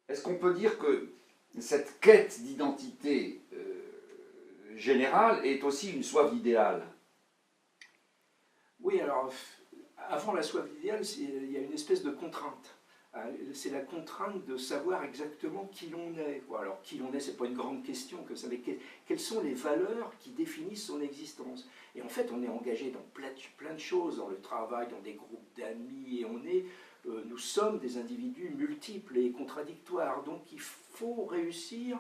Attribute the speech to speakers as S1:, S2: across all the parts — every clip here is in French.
S1: Est-ce qu'on peut dire que cette quête d'identité générale est aussi une soif d'idéal?
S2: Oui, alors, avant la soif d'idéal, il y a une espèce de contrainte. C'est la contrainte de savoir exactement qui l'on est. Alors, qui l'on est, ce n'est pas une grande question que ça, mais quelles sont les valeurs qui définissent son existence. Et en fait, on est engagé dans plein de choses, dans le travail, dans des groupes d'amis, et nous sommes des individus multiples et contradictoires. Donc, il faut réussir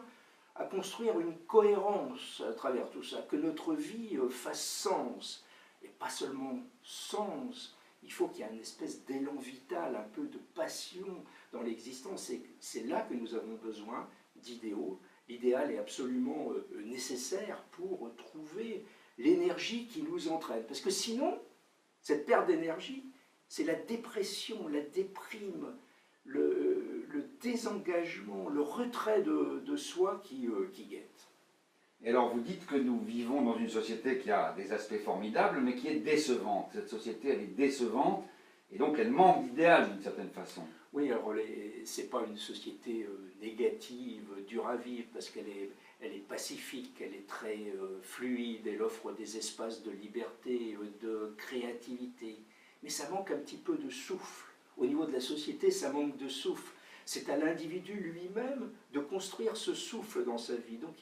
S2: à construire une cohérence à travers tout ça, que notre vie fasse sens, et pas seulement sens. Il faut qu'il y ait une espèce d'élan vital, un peu de passion dans l'existence. C'est là que nous avons besoin d'idéaux. L'idéal est absolument nécessaire pour trouver l'énergie qui nous entraîne. Parce que sinon, cette perte d'énergie, c'est la dépression, la déprime, le désengagement, le retrait de soi qui guette.
S1: Et alors vous dites que nous vivons dans une société qui a des aspects formidables, mais qui est décevante. Cette société, elle est décevante, et donc elle manque d'idéal d'une certaine façon.
S2: Oui, alors ce n'est pas une société négative, dure à vivre, parce elle est pacifique, elle est très fluide, elle offre des espaces de liberté, de créativité. Mais ça manque un petit peu de souffle. Au niveau de la société, ça manque de souffle. C'est à l'individu lui-même de construire ce souffle dans sa vie. Donc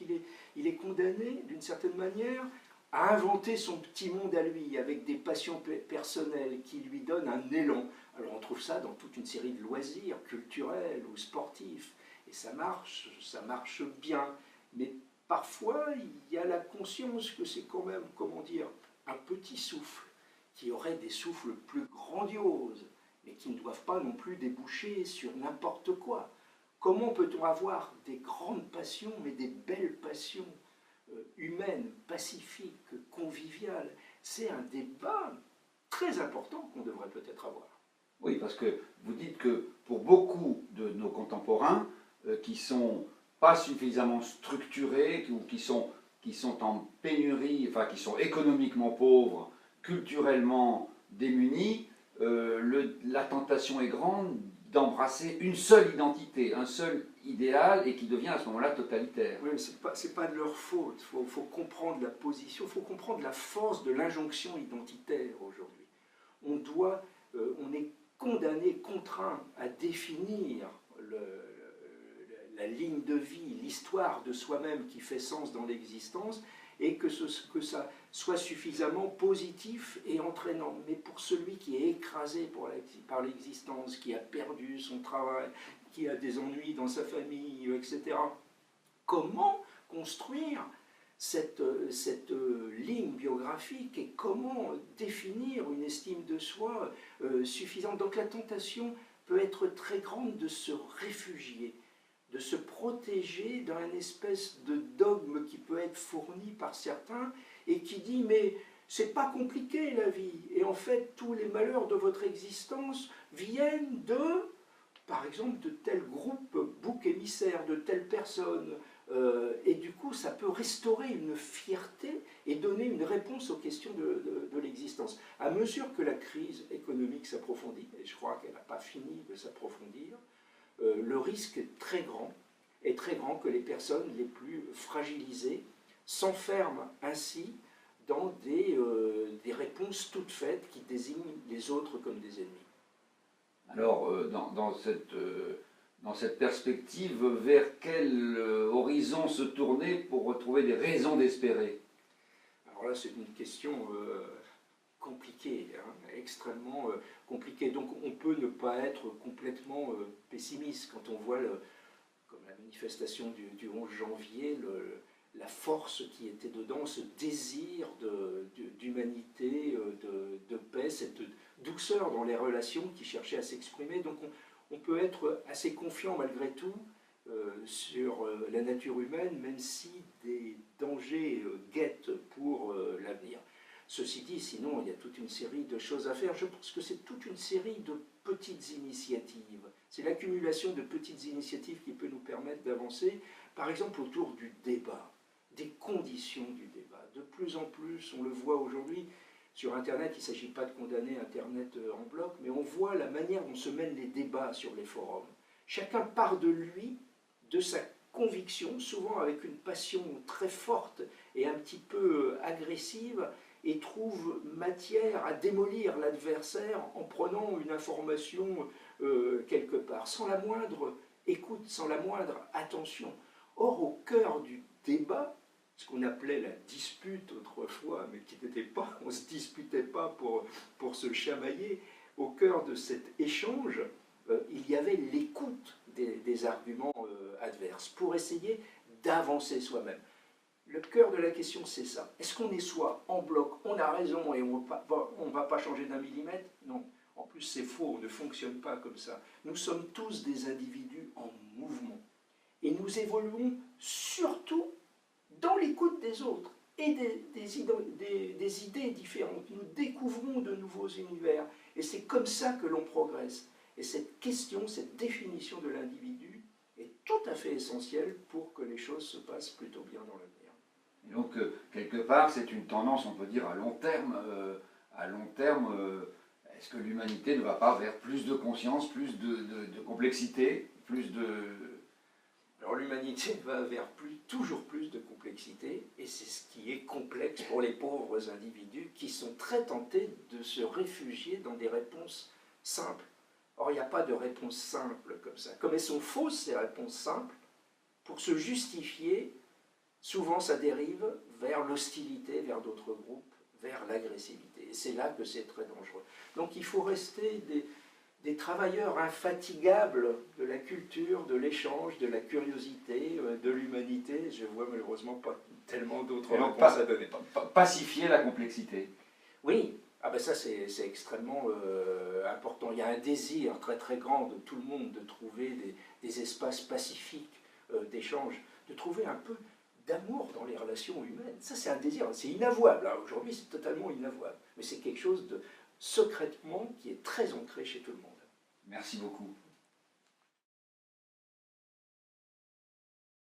S2: il est condamné, d'une certaine manière, à inventer son petit monde à lui, avec des passions personnelles qui lui donnent un élan. Alors on trouve ça dans toute une série de loisirs culturels ou sportifs. Et ça marche bien. Mais parfois, il y a la conscience que c'est quand même, comment dire, un petit souffle, qui aurait des souffles plus grandioses, mais qui ne doivent pas non plus déboucher sur n'importe quoi. Comment peut-on avoir des grandes passions, mais des belles passions humaines, pacifiques, conviviales? C'est un débat très important qu'on devrait peut-être avoir.
S1: Oui, parce que vous dites que pour beaucoup de nos contemporains qui sont pas suffisamment structurés ou qui sont en pénurie, enfin qui sont économiquement pauvres, culturellement démunis, la tentation est grande d'embrasser une seule identité, un seul idéal et qui devient à ce moment-là totalitaire.
S2: Oui, mais c'est pas de leur faute. Faut comprendre la position, il faut comprendre la force de l'injonction identitaire aujourd'hui. On est condamné, contraint à définir la ligne de vie, l'histoire de soi-même qui fait sens dans l'existence, et que ça soit suffisamment positif et entraînant. Mais pour celui qui est écrasé par l'existence, qui a perdu son travail, qui a des ennuis dans sa famille, etc., comment construire cette ligne biographique et comment définir une estime de soi suffisante? Donc la tentation peut être très grande de se réfugier, de se protéger d'un espèce de dogme qui peut être fourni par certains et qui dit mais c'est pas compliqué la vie, et en fait tous les malheurs de votre existence viennent par exemple, de tel groupe bouc émissaire, de telle personne, et du coup ça peut restaurer une fierté et donner une réponse aux questions de l'existence. À mesure que la crise économique s'approfondit, et je crois qu'elle n'a pas fini de s'approfondir, le risque est très grand que les personnes les plus fragilisées s'enferment ainsi dans des réponses toutes faites qui désignent les autres comme des ennemis.
S1: Alors, dans cette perspective, vers quel horizon se tourner pour retrouver des raisons d'espérer?
S2: Alors là, c'est une question compliquée, hein, extrêmement compliquée. Donc on peut ne pas être complètement pessimiste quand on voit, comme la manifestation du 11 janvier, la force qui était dedans, ce désir d'humanité, de paix, cette douceur dans les relations qui cherchait à s'exprimer. Donc on peut être assez confiant malgré tout sur la nature humaine, même si des dangers guettent pour l'avenir. Ceci dit, sinon, il y a toute une série de choses à faire. Je pense que c'est toute une série de petites initiatives. C'est l'accumulation de petites initiatives qui peut nous permettre d'avancer, par exemple autour du débat, des conditions du débat. De plus en plus, on le voit aujourd'hui, sur Internet, il ne s'agit pas de condamner Internet en bloc, mais on voit la manière dont se mènent les débats sur les forums. Chacun part de lui, de sa conviction, souvent avec une passion très forte et un petit peu agressive, et trouve matière à démolir l'adversaire en prenant une information quelque part, sans la moindre écoute, sans la moindre attention. Or, au cœur du débat, ce qu'on appelait la dispute autrefois, mais qui n'était pas, on ne se disputait pas pour se chamailler, au cœur de cet échange, il y avait l'écoute des arguments adverses pour essayer d'avancer soi-même. Le cœur de la question, c'est ça. Est-ce qu'on est soit en bloc, on a raison et on ne va pas changer d'un millimètre? Non. En plus, c'est faux, on ne fonctionne pas comme ça. Nous sommes tous des individus en mouvement. Et nous évoluons surtout dans l'écoute des autres et des idées différentes. Nous découvrons de nouveaux univers. Et c'est comme ça que l'on progresse. Et cette question, cette définition de l'individu est tout à fait essentielle pour que les choses se passent plutôt bien dans l'avenir.
S1: Donc, quelque part, c'est une tendance, on peut dire, à long terme. Est-ce que l'humanité ne va pas vers plus de conscience, plus de complexité, plus de...
S2: Alors l'humanité va vers toujours plus de complexité, et c'est ce qui est complexe pour les pauvres individus qui sont très tentés de se réfugier dans des réponses simples. Or, il n'y a pas de réponse simple comme ça. Comme elles sont fausses, ces réponses simples, pour se justifier, souvent ça dérive vers l'hostilité, vers d'autres groupes, vers l'agressivité. Et c'est là que c'est très dangereux. Donc il faut rester des travailleurs infatigables de la culture, de l'échange, de la curiosité, de l'humanité. Je vois malheureusement pas tellement d'autres réponses à donner.
S1: Pacifier la complexité.
S2: Oui, ah ben ça c'est extrêmement important. Il y a un désir très très grand de tout le monde de trouver des espaces pacifiques d'échange, de trouver un peu d'amour dans les relations humaines. Ça c'est un désir, c'est inavouable. Aujourd'hui c'est totalement inavouable. Mais c'est quelque chose de secrètement qui est très ancré chez tout le monde.
S1: Merci beaucoup.